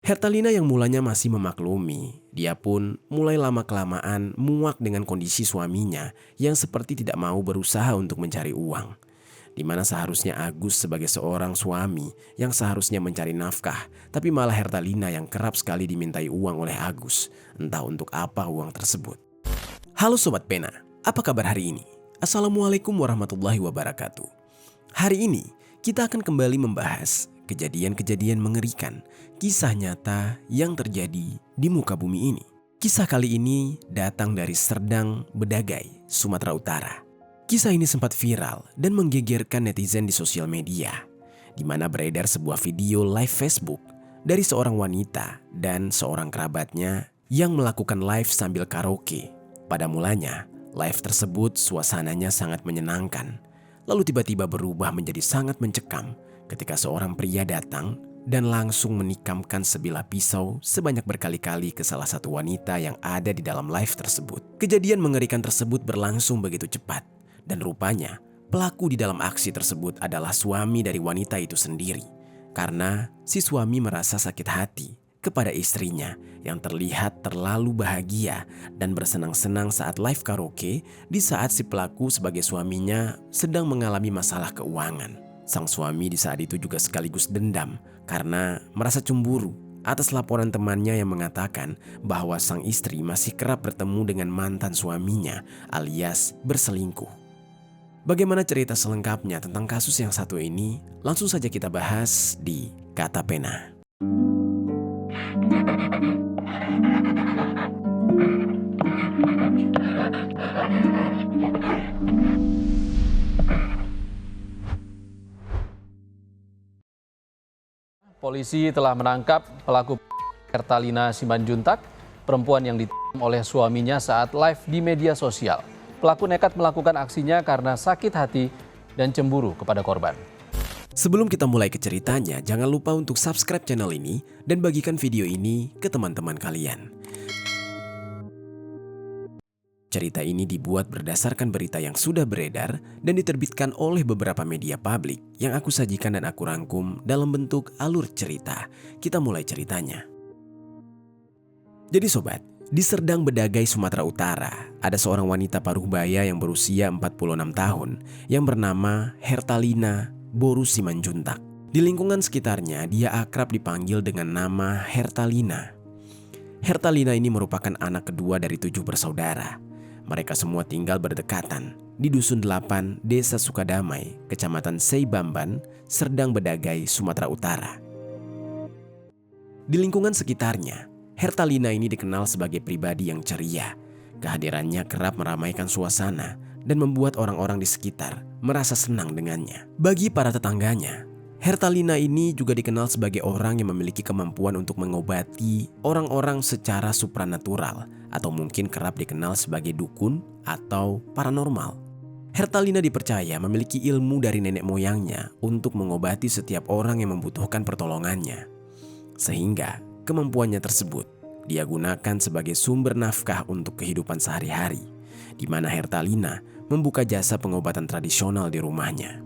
Hertalina yang mulanya masih memaklumi, dia pun mulai lama-kelamaan muak dengan kondisi suaminya yang seperti tidak mau berusaha untuk mencari uang. Di mana seharusnya Agus sebagai seorang suami yang seharusnya mencari nafkah, tapi malah Hertalina yang kerap sekali dimintai uang oleh Agus, entah untuk apa uang tersebut. Halo Sobat Pena, apa kabar hari ini? Assalamualaikum warahmatullahi wabarakatuh. Hari ini kita akan kembali membahas kejadian-kejadian mengerikan, kisah nyata yang terjadi di muka bumi ini. Kisah kali ini datang dari Serdang Bedagai, Sumatera Utara. Kisah ini sempat viral dan menggegerkan netizen di sosial media, di mana beredar sebuah video live Facebook dari seorang wanita dan seorang kerabatnya yang melakukan live sambil karaoke. Pada mulanya, live tersebut suasananya sangat menyenangkan, lalu tiba-tiba berubah menjadi sangat mencekam ketika seorang pria datang dan langsung menikamkan sebilah pisau sebanyak berkali-kali ke salah satu wanita yang ada di dalam live tersebut. Kejadian mengerikan tersebut berlangsung begitu cepat. Dan rupanya pelaku di dalam aksi tersebut adalah suami dari wanita itu sendiri. Karena si suami merasa sakit hati kepada istrinya yang terlihat terlalu bahagia dan bersenang-senang saat live karaoke di saat si pelaku sebagai suaminya sedang mengalami masalah keuangan. Sang suami di saat itu juga sekaligus dendam karena merasa cemburu atas laporan temannya yang mengatakan bahwa sang istri masih kerap bertemu dengan mantan suaminya alias berselingkuh. Bagaimana cerita selengkapnya tentang kasus yang satu ini? Langsung saja kita bahas di Kata Pena. Polisi telah menangkap pelaku Hertalina Simanjuntak, perempuan yang ditikam oleh suaminya saat live di media sosial. Pelaku nekat melakukan aksinya karena sakit hati dan cemburu kepada korban. Sebelum kita mulai ke ceritanya, jangan lupa untuk subscribe channel ini dan bagikan video ini ke teman-teman kalian. Cerita ini dibuat berdasarkan berita yang sudah beredar dan diterbitkan oleh beberapa media publik yang aku sajikan dan aku rangkum dalam bentuk alur cerita. Kita mulai ceritanya. Jadi sobat, di Serdang Bedagai, Sumatera Utara, ada seorang wanita paruh baya yang berusia 46 tahun yang bernama Hertalina Boru Simanjuntak. Di lingkungan sekitarnya, dia akrab dipanggil dengan nama Hertalina. Hertalina ini merupakan anak kedua dari 7 bersaudara. Mereka semua tinggal berdekatan di Dusun 8, Desa Sukadamai, Kecamatan Seibamban, Serdang Bedagai, Sumatera Utara. Di lingkungan sekitarnya, Hertalina ini dikenal sebagai pribadi yang ceria. Kehadirannya kerap meramaikan suasana dan membuat orang-orang di sekitar merasa senang dengannya. Bagi para tetangganya, Hertalina ini juga dikenal sebagai orang yang memiliki kemampuan untuk mengobati orang-orang secara supranatural atau mungkin kerap dikenal sebagai dukun atau paranormal. Hertalina dipercaya memiliki ilmu dari nenek moyangnya untuk mengobati setiap orang yang membutuhkan pertolongannya. Sehingga kemampuannya tersebut dia gunakan sebagai sumber nafkah untuk kehidupan sehari-hari, di mana Hertalina membuka jasa pengobatan tradisional di rumahnya.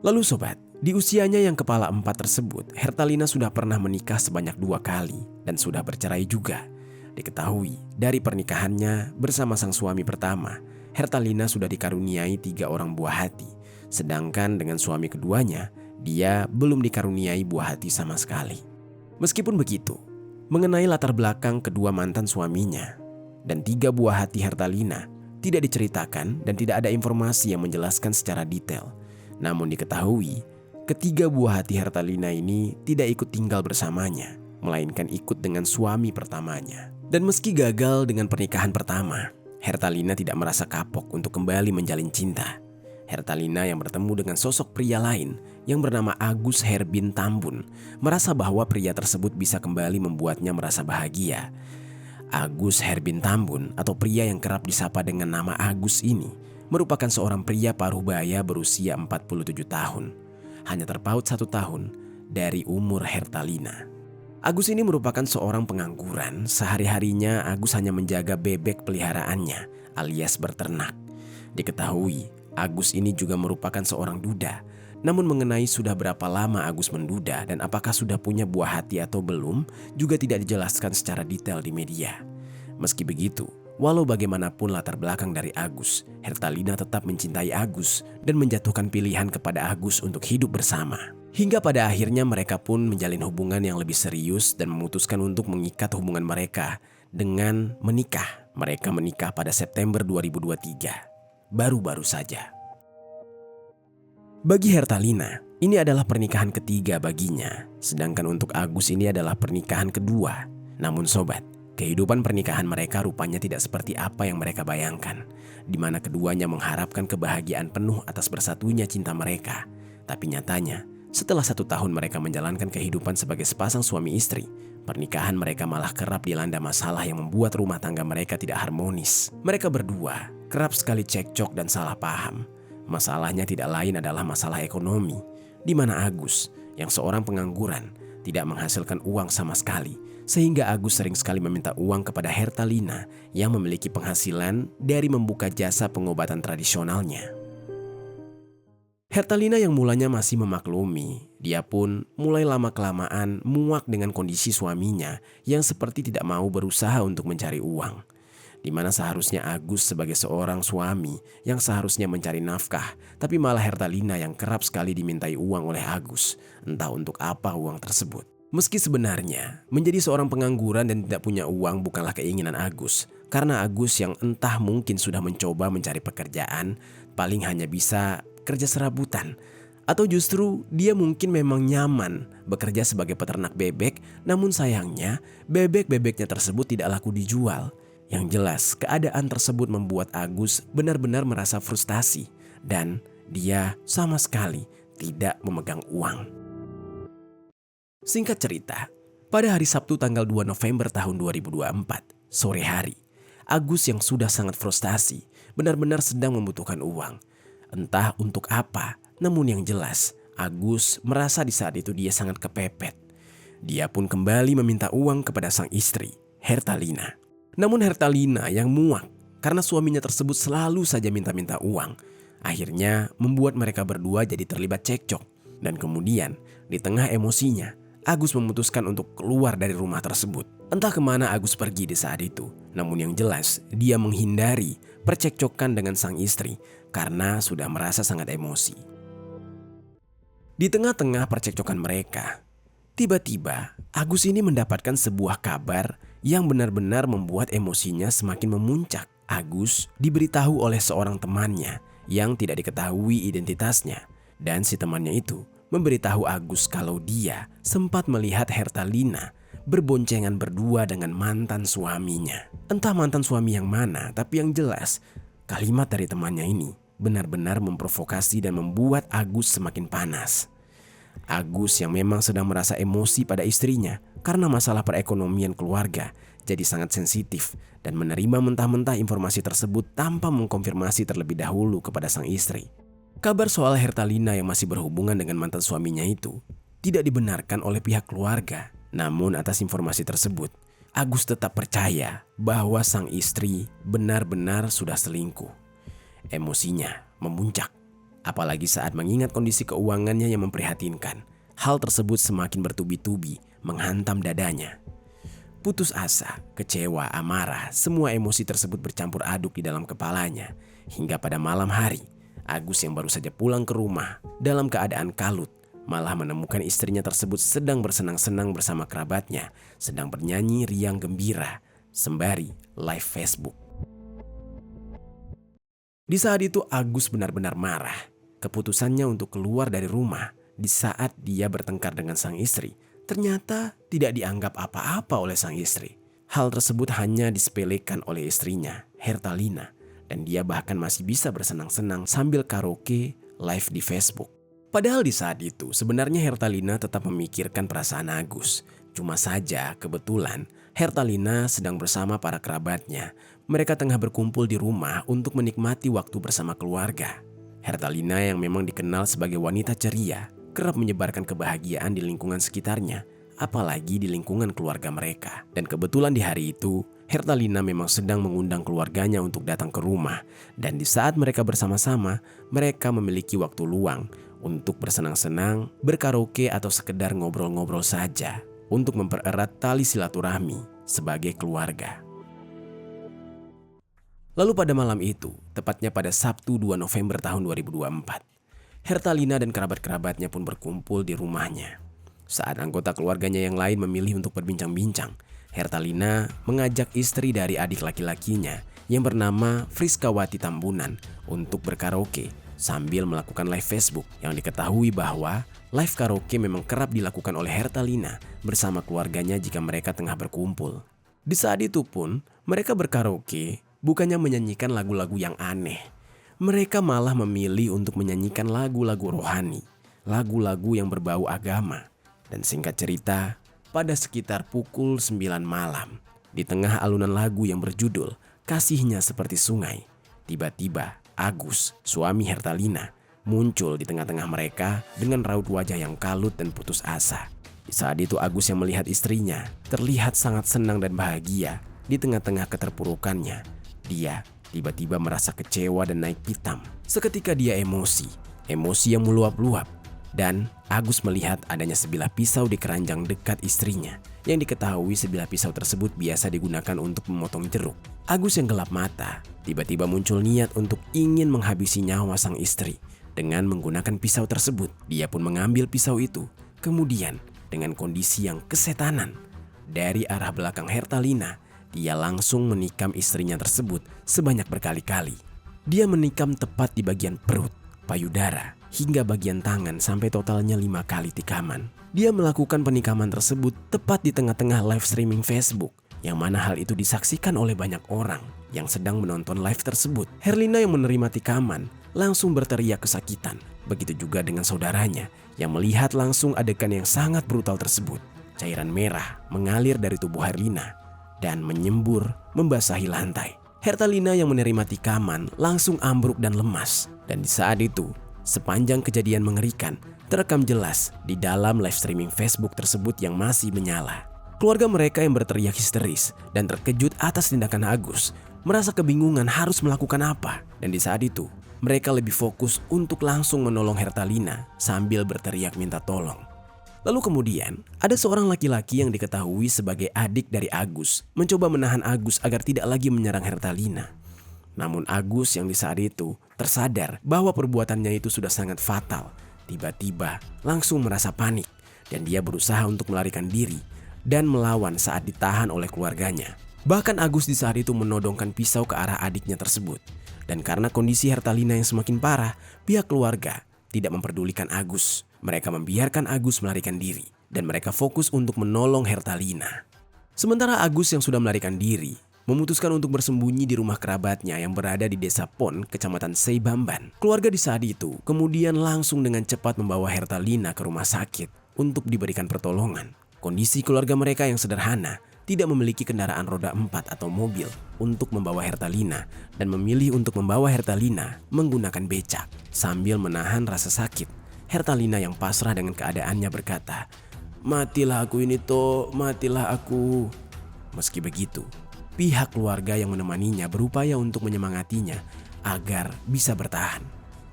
Lalu sobat, di usianya yang kepala 4 tersebut, Hertalina sudah pernah menikah sebanyak 2 kali dan sudah bercerai juga. Diketahui dari pernikahannya bersama sang suami pertama, Hertalina sudah dikaruniai 3 orang buah hati, sedangkan dengan suami keduanya, dia belum dikaruniai buah hati sama sekali. Meskipun begitu, mengenai latar belakang kedua mantan suaminya dan 3 buah hati Hertalina tidak diceritakan dan tidak ada informasi yang menjelaskan secara detail. Namun diketahui, ketiga buah hati Hertalina ini tidak ikut tinggal bersamanya, melainkan ikut dengan suami pertamanya. Dan meski gagal dengan pernikahan pertama, Hertalina tidak merasa kapok untuk kembali menjalin cinta. Hertalina yang bertemu dengan sosok pria lain yang bernama Agus Herbin Tambun merasa bahwa pria tersebut bisa kembali membuatnya merasa bahagia. Agus Herbin Tambun atau pria yang kerap disapa dengan nama Agus ini merupakan seorang pria paruh baya berusia 47 tahun. Hanya terpaut 1 tahun dari umur Hertalina. Agus ini merupakan seorang pengangguran. Sehari-harinya Agus hanya menjaga bebek peliharaannya alias berternak. Diketahui Agus ini juga merupakan seorang duda. Namun mengenai sudah berapa lama Agus menduda dan apakah sudah punya buah hati atau belum juga tidak dijelaskan secara detail di media. Meski begitu, walau bagaimanapun latar belakang dari Agus, Hertalina tetap mencintai Agus dan menjatuhkan pilihan kepada Agus untuk hidup bersama. Hingga pada akhirnya mereka pun menjalin hubungan yang lebih serius dan memutuskan untuk mengikat hubungan mereka dengan menikah. Mereka menikah pada September 2023, baru-baru saja. Bagi Hertalina, ini adalah pernikahan ketiga baginya, sedangkan untuk Agus ini adalah pernikahan kedua. Namun sobat, kehidupan pernikahan mereka rupanya tidak seperti apa yang mereka bayangkan, di mana keduanya mengharapkan kebahagiaan penuh atas bersatunya cinta mereka. Tapi nyatanya, setelah 1 tahun mereka menjalankan kehidupan sebagai sepasang suami istri, pernikahan mereka malah kerap dilanda masalah yang membuat rumah tangga mereka tidak harmonis. Mereka berdua kerap sekali cekcok dan salah paham. Masalahnya tidak lain adalah masalah ekonomi, di mana Agus, yang seorang pengangguran, tidak menghasilkan uang sama sekali, sehingga Agus sering sekali meminta uang kepada Hertalina yang memiliki penghasilan dari membuka jasa pengobatan tradisionalnya. Hertalina yang mulanya masih memaklumi, dia pun mulai lama-kelamaan muak dengan kondisi suaminya yang seperti tidak mau berusaha untuk mencari uang. Di mana seharusnya Agus sebagai seorang suami yang seharusnya mencari nafkah, tapi malah Hertalina yang kerap sekali dimintai uang oleh Agus, entah untuk apa uang tersebut. Meski sebenarnya menjadi seorang pengangguran dan tidak punya uang bukanlah keinginan Agus, karena Agus yang entah mungkin sudah mencoba mencari pekerjaan, paling hanya bisa kerja serabutan, atau justru dia mungkin memang nyaman bekerja sebagai peternak bebek, namun sayangnya bebek-bebeknya tersebut tidak laku dijual. Yang jelas, keadaan tersebut membuat Agus benar-benar merasa frustasi dan dia sama sekali tidak memegang uang. Singkat cerita, pada hari Sabtu tanggal 2 November tahun 2024, sore hari, Agus yang sudah sangat frustasi benar-benar sedang membutuhkan uang. Entah untuk apa, namun yang jelas, Agus merasa di saat itu dia sangat kepepet. Dia pun kembali meminta uang kepada sang istri, Hertalina. Namun Hertalina yang muak karena suaminya tersebut selalu saja minta-minta uang, akhirnya membuat mereka berdua jadi terlibat cekcok. Dan kemudian di tengah emosinya, Agus memutuskan untuk keluar dari rumah tersebut. Entah kemana Agus pergi di saat itu, namun yang jelas dia menghindari percekcokan dengan sang istri karena sudah merasa sangat emosi. Di tengah-tengah percekcokan mereka, tiba-tiba Agus ini mendapatkan sebuah kabar yang benar-benar membuat emosinya semakin memuncak. Agus diberitahu oleh seorang temannya yang tidak diketahui identitasnya, dan si temannya itu memberitahu Agus kalau dia sempat melihat Hertalina berboncengan berdua dengan mantan suaminya. Entah mantan suami yang mana, tapi yang jelas kalimat dari temannya ini benar-benar memprovokasi dan membuat Agus semakin panas. Agus yang memang sedang merasa emosi pada istrinya karena masalah perekonomian keluarga jadi sangat sensitif dan menerima mentah-mentah informasi tersebut tanpa mengkonfirmasi terlebih dahulu kepada sang istri. Kabar soal Hertalina yang masih berhubungan dengan mantan suaminya itu tidak dibenarkan oleh pihak keluarga. Namun atas informasi tersebut, Agus tetap percaya bahwa sang istri benar-benar sudah selingkuh. Emosinya memuncak, apalagi saat mengingat kondisi keuangannya yang memprihatinkan. Hal tersebut semakin bertubi-tubi menghantam dadanya. Putus asa, kecewa, amarah, semua emosi tersebut bercampur aduk di dalam kepalanya. Hingga pada malam hari, Agus yang baru saja pulang ke rumah dalam keadaan kalut, malah menemukan istrinya tersebut sedang bersenang-senang bersama kerabatnya, sedang bernyanyi riang gembira, sembari live Facebook. Di saat itu Agus benar-benar marah. Keputusannya untuk keluar dari rumah di saat dia bertengkar dengan sang istri ternyata tidak dianggap apa-apa oleh sang istri. Hal tersebut hanya disepelekan oleh istrinya, Hertalina, dan dia bahkan masih bisa bersenang-senang sambil karaoke live di Facebook. Padahal di saat itu sebenarnya Hertalina tetap memikirkan perasaan Agus. Cuma saja kebetulan Hertalina sedang bersama para kerabatnya. Mereka tengah berkumpul di rumah untuk menikmati waktu bersama keluarga. Hertalina yang memang dikenal sebagai wanita ceria, kerap menyebarkan kebahagiaan di lingkungan sekitarnya, apalagi di lingkungan keluarga mereka. Dan kebetulan di hari itu, Hertalina memang sedang mengundang keluarganya untuk datang ke rumah, dan di saat mereka bersama-sama, mereka memiliki waktu luang untuk bersenang-senang, berkaraoke atau sekedar ngobrol-ngobrol saja untuk mempererat tali silaturahmi sebagai keluarga. Lalu pada malam itu, tepatnya pada Sabtu 2 November tahun 2024, Hertalina dan kerabat-kerabatnya pun berkumpul di rumahnya. Saat anggota keluarganya yang lain memilih untuk berbincang-bincang, Hertalina mengajak istri dari adik laki-lakinya yang bernama Friskawati Tambunan untuk berkaraoke sambil melakukan live Facebook, yang diketahui bahwa live karaoke memang kerap dilakukan oleh Hertalina bersama keluarganya jika mereka tengah berkumpul. Di saat itu pun mereka berkaraoke bukannya menyanyikan lagu-lagu yang aneh. Mereka malah memilih untuk menyanyikan lagu-lagu rohani, lagu-lagu yang berbau agama. Dan singkat cerita, pada sekitar pukul 9 malam, di tengah alunan lagu yang berjudul Kasihnya Seperti Sungai, tiba-tiba Agus, suami Hertalina, muncul di tengah-tengah mereka dengan raut wajah yang kalut dan putus asa. Di saat itu Agus yang melihat istrinya terlihat sangat senang dan bahagia di tengah-tengah keterpurukannya. Dia tiba-tiba merasa kecewa dan naik pitam. Seketika dia emosi yang meluap-luap. Dan Agus melihat adanya sebilah pisau di keranjang dekat istrinya, yang diketahui sebilah pisau tersebut biasa digunakan untuk memotong jeruk. Agus yang gelap mata, tiba-tiba muncul niat untuk ingin menghabisi nyawa sang istri dengan menggunakan pisau tersebut. Dia pun mengambil pisau itu, kemudian dengan kondisi yang kesetanan, dari arah belakang Hertalina, dia langsung menikam istrinya tersebut sebanyak berkali-kali. Dia menikam tepat di bagian perut, payudara, hingga bagian tangan sampai totalnya 5 kali tikaman. Dia melakukan penikaman tersebut tepat di tengah-tengah live streaming Facebook, yang mana hal itu disaksikan oleh banyak orang yang sedang menonton live tersebut. Herlina yang menerima tikaman langsung berteriak kesakitan. Begitu juga dengan saudaranya yang melihat langsung adegan yang sangat brutal tersebut. Cairan merah mengalir dari tubuh Herlina dan menyembur membasahi lantai. Hertalina yang menerima tikaman langsung ambruk dan lemas. Dan di saat itu, sepanjang kejadian mengerikan terekam jelas di dalam live streaming Facebook tersebut yang masih menyala. Keluarga mereka yang berteriak histeris dan terkejut atas tindakan Agus merasa kebingungan harus melakukan apa. Dan di saat itu, mereka lebih fokus untuk langsung menolong Hertalina sambil berteriak minta tolong. Lalu kemudian, ada seorang laki-laki yang diketahui sebagai adik dari Agus mencoba menahan Agus agar tidak lagi menyerang Hertalina. Namun Agus yang di saat itu tersadar bahwa perbuatannya itu sudah sangat fatal. Tiba-tiba langsung merasa panik dan dia berusaha untuk melarikan diri dan melawan saat ditahan oleh keluarganya. Bahkan Agus di saat itu menodongkan pisau ke arah adiknya tersebut. Dan karena kondisi Hertalina yang semakin parah, pihak keluarga tidak memperdulikan Agus. Mereka membiarkan Agus melarikan diri dan mereka fokus untuk menolong Hertalina. Sementara Agus yang sudah melarikan diri memutuskan untuk bersembunyi di rumah kerabatnya yang berada di Desa Pon, Kecamatan Seibamban. Keluarga di saat itu kemudian langsung dengan cepat membawa Hertalina ke rumah sakit untuk diberikan pertolongan. Kondisi keluarga mereka yang sederhana, tidak memiliki kendaraan roda 4 atau mobil untuk membawa Hertalina dan memilih untuk membawa Hertalina menggunakan becak. Sambil menahan rasa sakit, Hertalina yang pasrah dengan keadaannya berkata, "Matilah aku ini toh, matilah aku." Meski begitu, pihak keluarga yang menemaninya berupaya untuk menyemangatinya agar bisa bertahan.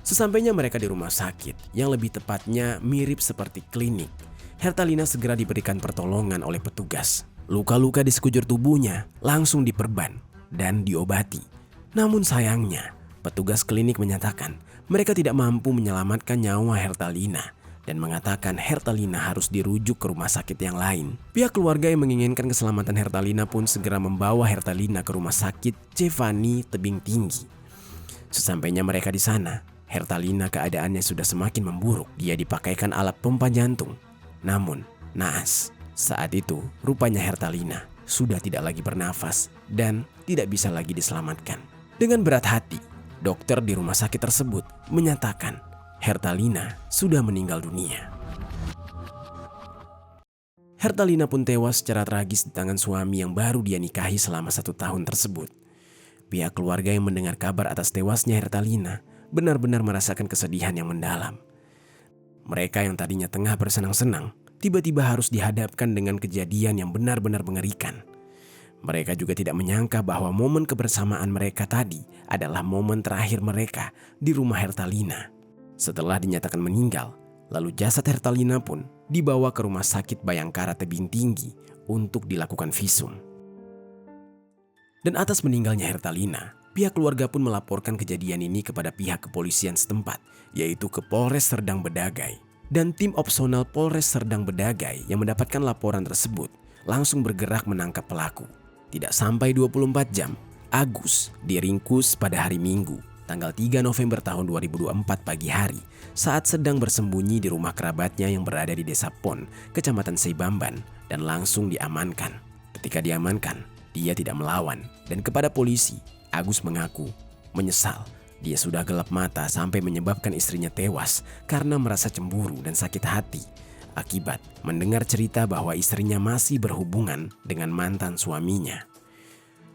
Sesampainya mereka di rumah sakit, yang lebih tepatnya mirip seperti klinik, Hertalina segera diberikan pertolongan oleh petugas. Luka-luka di sekujur tubuhnya langsung diperban dan diobati. Namun sayangnya, petugas klinik menyatakan mereka tidak mampu menyelamatkan nyawa Hertalina dan mengatakan Hertalina harus dirujuk ke rumah sakit yang lain. Pihak keluarga yang menginginkan keselamatan Hertalina pun segera membawa Hertalina ke rumah sakit Cevani Tebing Tinggi. Sesampainya mereka di sana, Hertalina keadaannya sudah semakin memburuk. Dia dipakaikan alat pompa jantung. Namun, naas, saat itu rupanya Hertalina sudah tidak lagi bernafas dan tidak bisa lagi diselamatkan. Dengan berat hati, dokter di rumah sakit tersebut menyatakan Hertalina sudah meninggal dunia. Hertalina pun tewas secara tragis di tangan suami yang baru dia nikahi selama 1 tahun tersebut. Pihak keluarga yang mendengar kabar atas tewasnya Hertalina benar-benar merasakan kesedihan yang mendalam. Mereka yang tadinya tengah bersenang-senang, tiba-tiba harus dihadapkan dengan kejadian yang benar-benar mengerikan. Mereka juga tidak menyangka bahwa momen kebersamaan mereka tadi adalah momen terakhir mereka di rumah Hertalina. Setelah dinyatakan meninggal, lalu jasad Hertalina pun dibawa ke rumah sakit Bayangkara Tebing Tinggi untuk dilakukan visum. Dan atas meninggalnya Hertalina, pihak keluarga pun melaporkan kejadian ini kepada pihak kepolisian setempat, yaitu ke Polres Serdang Bedagai. Dan tim opsional Polres Serdang Bedagai yang mendapatkan laporan tersebut langsung bergerak menangkap pelaku. Tidak sampai 24 jam, Agus diringkus pada hari Minggu, tanggal 3 November tahun 2024 pagi hari, saat sedang bersembunyi di rumah kerabatnya yang berada di Desa Pon, Kecamatan Seibamban, dan langsung diamankan. Ketika diamankan, dia tidak melawan, dan kepada polisi, Agus mengaku menyesal. Dia sudah gelap mata sampai menyebabkan istrinya tewas karena merasa cemburu dan sakit hati akibat mendengar cerita bahwa istrinya masih berhubungan dengan mantan suaminya.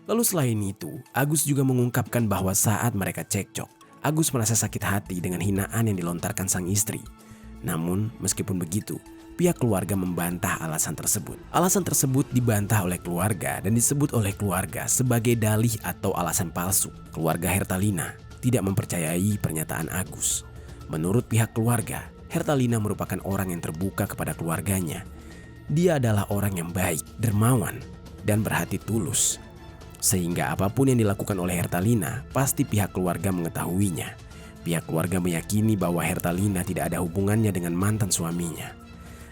Lalu selain itu, Agus juga mengungkapkan bahwa saat mereka cekcok, Agus merasa sakit hati dengan hinaan yang dilontarkan sang istri. Namun meskipun begitu, pihak keluarga membantah alasan tersebut. Alasan tersebut dibantah oleh keluarga dan disebut oleh keluarga sebagai dalih atau alasan palsu. Keluarga Hertalina tidak mempercayai pernyataan Agus. Menurut pihak keluarga, Hertalina merupakan orang yang terbuka kepada keluarganya. Dia adalah orang yang baik, dermawan, dan berhati tulus. Sehingga apapun yang dilakukan oleh Hertalina, pasti pihak keluarga mengetahuinya. Pihak keluarga meyakini bahwa Hertalina tidak ada hubungannya dengan mantan suaminya,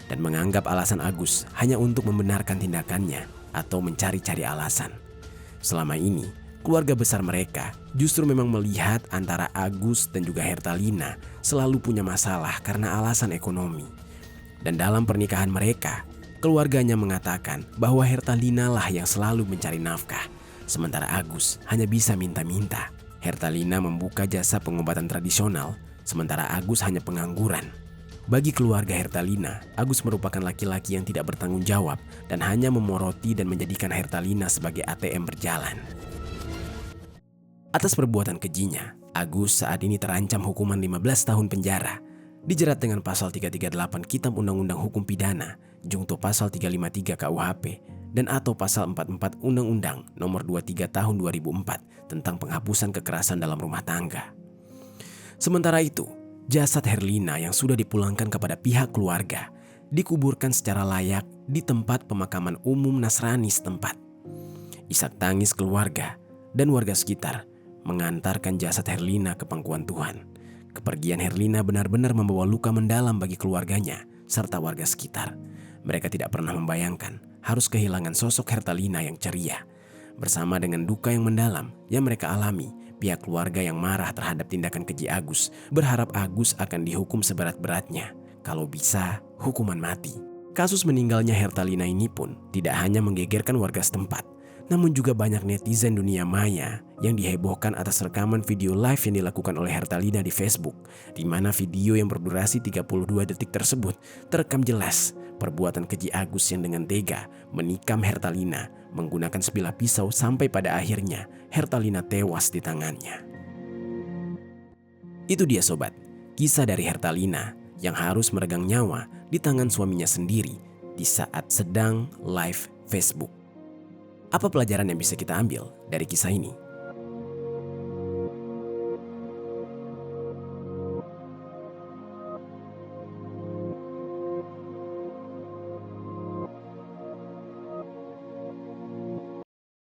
dan menganggap alasan Agus hanya untuk membenarkan tindakannya atau mencari-cari alasan. Selama ini, keluarga besar mereka justru memang melihat antara Agus dan juga Hertalina selalu punya masalah karena alasan ekonomi. Dan dalam pernikahan mereka, keluarganya mengatakan bahwa Hertalina lah yang selalu mencari nafkah, sementara Agus hanya bisa minta-minta. Hertalina membuka jasa pengobatan tradisional, sementara Agus hanya pengangguran. Bagi keluarga Hertalina, Agus merupakan laki-laki yang tidak bertanggung jawab dan hanya memoroti dan menjadikan Hertalina sebagai ATM berjalan. Atas perbuatan kejinya, Agus saat ini terancam hukuman 15 tahun penjara, dijerat dengan pasal 338 Kitab Undang-Undang Hukum Pidana, jungto pasal 353 KUHP, dan atau pasal 44 Undang-Undang Nomor 23 Tahun 2004 tentang penghapusan kekerasan dalam rumah tangga. Sementara itu, jasad Herlina yang sudah dipulangkan kepada pihak keluarga dikuburkan secara layak di tempat pemakaman umum Nasrani setempat. Isak tangis keluarga dan warga sekitar mengantarkan jasad Herlina ke pangkuan Tuhan. Kepergian Herlina benar-benar membawa luka mendalam bagi keluarganya serta warga sekitar. Mereka tidak pernah membayangkan harus kehilangan sosok Hertalina yang ceria. Bersama dengan duka yang mendalam yang mereka alami, pihak keluarga yang marah terhadap tindakan keji Agus berharap Agus akan dihukum seberat-beratnya, kalau bisa hukuman mati. Kasus meninggalnya Hertalina ini pun tidak hanya menggegerkan warga setempat, namun juga banyak netizen dunia maya yang dihebohkan atas rekaman video live yang dilakukan oleh Hertalina di Facebook, di mana video yang berdurasi 32 detik tersebut terekam jelas perbuatan keji Agus yang dengan tega menikam Hertalina menggunakan sebilah pisau sampai pada akhirnya Hertalina tewas di tangannya. Itu dia sobat, kisah dari Hertalina yang harus meregang nyawa di tangan suaminya sendiri di saat sedang live Facebook. Apa pelajaran yang bisa kita ambil dari kisah ini?